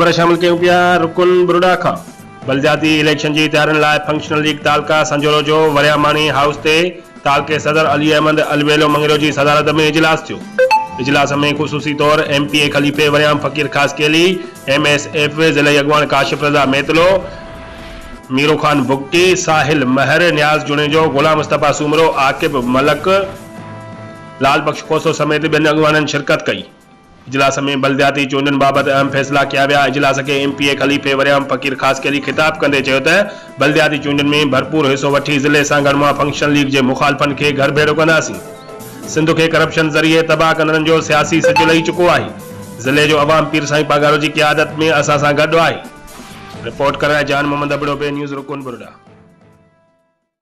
ख़बर शामिल कयूं पिया रुकन बुरुडा खां। बलदियाती इलेक्शन जी तैयारियुनि लाइ फंक्शनल लीग तालका संजोलो जो वरियामानी हाउस ते तालके सदर अली अहमद अलवेलो मंगलो जी सदारत में इजलास थियो। इजलास में ख़ुसूसी तौर MPA खलीफे वरियाम फकीर खासकेली, MSF ज़िले अगवान काशिफ रज़ा मेतलो, मीरो खान बुक्की, साहिल महर, न्याज जुनेजो, गुलाम मुस्तफा सुमरो, आकिब मलक, लाल बख्श कोसो समेत बिन अगवाननि शिरकत कई। इजलास में बलदियाती चूंडनि बाबत अहम फैसला किया विया। इजलास के MPA खलीफे वरियाम फकीर खासकेली खिताब कंदे चयो त बलदियाती चूंडनि में भरपूर हिस्सो वठी ज़िले सां गॾु फंक्शनल लीग जे मुखालफनि खे घर भेड़ो कंदासीं। सिंध के करप्शन जरिए तबाह कंदड़नि जो सियासी सज लही चुको आहे। ज़िले जो अवाम पीर साईं पागारो जी क़यादत में असां सां गॾु आहे। रिपोर्ट कर जान मोहम्मद अबड़ो पे न्यूज़ रुकन बुरुडा।